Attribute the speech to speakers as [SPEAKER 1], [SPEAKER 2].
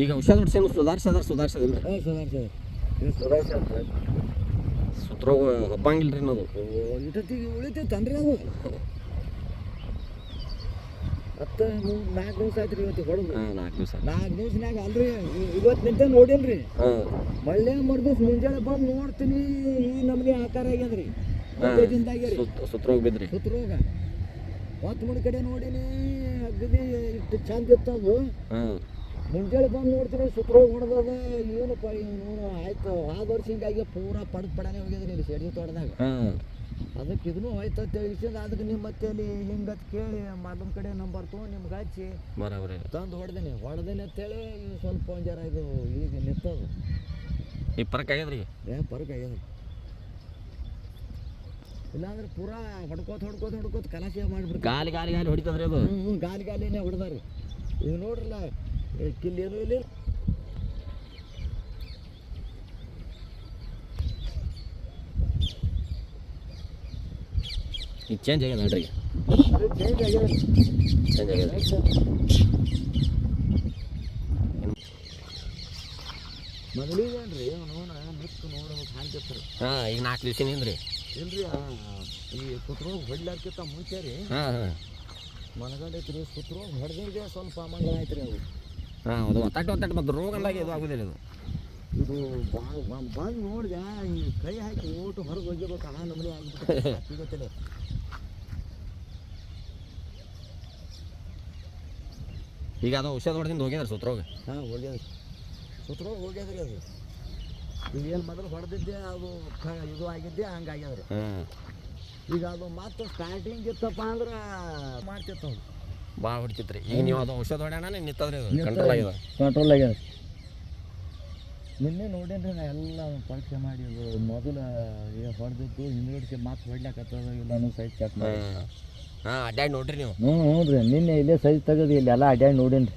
[SPEAKER 1] ಈಗ ಔಷಧ ಹೊಡ್ಸೇನು ಸುಧಾರಿಸೋದಿಲ್ಲ
[SPEAKER 2] ಹಾಂ ಸುಧಾರಿಸೋದು ಇದು ಸುಧಾರಿಸ
[SPEAKER 1] ಸುತ್ತರೋಗ ಹಬ್ಬಂಗಿಲ್ಲ ರೀ ಅನ್ನೋದು
[SPEAKER 2] ಇಟತ್ತಿಗೆ ಉಳಿತೈತೆ ಅಂದ್ರೆ ಅದು ಹತ್ತು 4 ದಿವಸ ಆಯ್ತು ರೀ ಇವತ್ತು ಹೊಡೆದು.
[SPEAKER 1] 4 ದಿವಸ
[SPEAKER 2] 4 ದಿವ್ಸನಾಗ ಅಲ್ರಿ ಇವತ್ತು ನಿಂತ ನೋಡಿನ್ರಿ. ಮಳ್ಳೆ ಮರ್ದಿವ್ಸ ಮುಂಜಾನೆ ಬಂದು ನೋಡ್ತೀನಿ ಈ ನಮಗೆ ಆಕಾರ ಆಗ್ಯದ್ರಿ.
[SPEAKER 1] ಸುತ್ತರೋಗ ಬಿದ್ರಿ.
[SPEAKER 2] ಸುತ್ತರೋಗ ಹೊತ್ತು ಮುಡಿ ಕಡೆ ನೋಡಿನಿ ಅಗದಿ ಇಷ್ಟು ಚಂದ ಇತ್ತದು. ಮುಂಜಾನೆ ಬಂದು ನೋಡ್ತೀನಿ ಸುತ್ತರೋಗ ಹೊಡೆದದ. ಏನಪ್ಪ ಇವನು ಆಯ್ತು ಆ ವರ್ಷ ಹಿಂಗಾಗಿ ಪೂರಾ ಪಡನೆ ಹೋಗ್ಯದ್ರಿ ಇಲ್ಲಿ ಸೆಡ್ಜಿ ತೋಟದಾಗ. ಅದಕ್ಕೆ ಇದನ್ನು ಹೋಯ್ತು ತಿಳಿಸಿದ. ಅದಕ್ಕೆ ನಿಮ್ಮ ಮತ್ತೆ ಅಲ್ಲಿ ಹಿಂಗತ್ ಕೇಳಿ ಮಾಲೂಮ್ ಕಡೆ ನಂಬರ್ ತೊಗೊಂಡು ನಿಮ್ಗೆ ಹಚ್ಚಿ
[SPEAKER 1] ಬರೋಬ್ರಿ
[SPEAKER 2] ತಂದು ಹೊಡೆದೇನೆ ಅಂತೇಳಿ ಸ್ವಲ್ಪ ಒಂಜಾರ ಇದು ಈಗ ನಿಂತದು.
[SPEAKER 1] ಈ ಪರಕ್ ಆಗ್ಯದ್ರಿ.
[SPEAKER 2] ಪರಕ್ ಆಗ್ಯದ್ರಿ. ಇಲ್ಲಾಂದ್ರೆ ಪೂರಾ ಹೊಡ್ಕೋತ ಕಲಾಸಿ ಮಾಡಿಬಿಡ್ತು.
[SPEAKER 1] ಗಾಲಿ ಹೊಡಿತದ್ರಿ ಅದು.
[SPEAKER 2] ಗಾಲಿನೇ ಹೊಡೆದಾರಿ. ಈಗ ನೋಡ್ರಲ್ಲ ಕಿಲ್ಲೇನು ಇಲ್ಲ.
[SPEAKER 1] ಈಗ ಚೇಂಜ್ ಆಗ್ಯದ ನೋಡ್ರಿ. ಚೇಂಜ್ ಆಗ್ಯದ
[SPEAKER 2] ಮೊದಲಿಗೇನ್ರಿ ಅವನು ಮಿಕ್ಕು ನೋಡ್ಬೇಕು ಹಾಂತಿರ್ತಾರೆ.
[SPEAKER 1] ಈಗ 4 ದಿವಸನಿಂದ್ರಿ
[SPEAKER 2] ಇಲ್ರಿ ಈ ಸುತ್ತರೋಗ ಹೊಡ್ಲಾರ್ಕಿಂತ ಮುಂಚೆ ರೀ ಮನಗಂಡೈತಿ ರೀ. ಸುತ್ತರೋಗ ಹೊಡೆದಿಗೆ ಸ್ವಲ್ಪ ಅಮಂಗಲ ಆಯ್ತು ರೀ ಅದು.
[SPEAKER 1] ಅದು ಒತ್ತಟ್ಟು ಮತ್ತು ರೋಗ ಅಂದಾಗ ಇದು ಆಗೋದಿಲ್ಲ.
[SPEAKER 2] ಇದು ಬಂದು ನೋಡಿದೆ ಈ ಕೈ ಹಾಕಿ ಓಟು ಹೊರಗೆ ಹೋಗಿಬೇಕು. ನಮ್ಮನೆ ಆಗಿಬಿಟ್ಟು ಗೊತ್ತಿಲ್ಲ.
[SPEAKER 1] ಈಗ ಅದು ಔಷಧ ಹೊಡೆದಿಂದ ಹೋಗ್ಯದ್ರಿ ಸುತ್ತರೋಗ.
[SPEAKER 2] ಹೋಗ್ಯದ್ರಿ. ಸುತ್ತರೋಗ ಹೋಗ್ಯದ್ರಿ ಅದು. ಈಗ ಏನು ಮೊದಲು ಹೊಡೆದಿದ್ದೆ ಅದು ಇದು ಆಗಿದ್ದೆ ಹಂಗಾಗ್ಯದ್ರಿ. ಈಗ ಅದು ಮತ್ತೆ ಸ್ಟಾರ್ಟಿಂಗ್ ಇತ್ತಪ್ಪ ಅಂದ್ರೆ ಮಾಡ್ತಿತ್ತು ಅದು
[SPEAKER 1] ಭಾಳ ಹೊಡಿತಿತ್ತು. ಈಗ ನೀವು ಅದು ಔಷಧ ಹೊಡ್ಯಾಣ ನಿಂತದ್ರಿ. ಅದು
[SPEAKER 2] ಕಂಟ್ರೋಲ್ ಆಗ್ಯದ. ನಿನ್ನೆ ನೋಡೇನ್ರಿ ನಾ ಎಲ್ಲ ಪರೀಕ್ಷೆ ಮಾಡಿ ಮೊದಲು ಹೊಡೆದಿದ್ದು ಹಿಂದ್ಗಡಿಸಿ ಮತ್ತೆ ಹೊಡ್ಲಾಕತ್ತದ ಇಲ್ಲ ಸೈಜ್ ಚೆಕ್ ಮಾಡಿ
[SPEAKER 1] ಅಡ್ಡಾಡಿ ನೋಡ್ರಿ ನೀವು.
[SPEAKER 2] ಹ್ಞೂ ರೀ ನಿನ್ನೆ ಇಲ್ಲೇ ಸೈಜ್ ತೆಗೆದು ಇಲ್ಲಿ ಎಲ್ಲ ಅಡ್ಡಾಡಿ ನೋಡೇನ್ರಿ.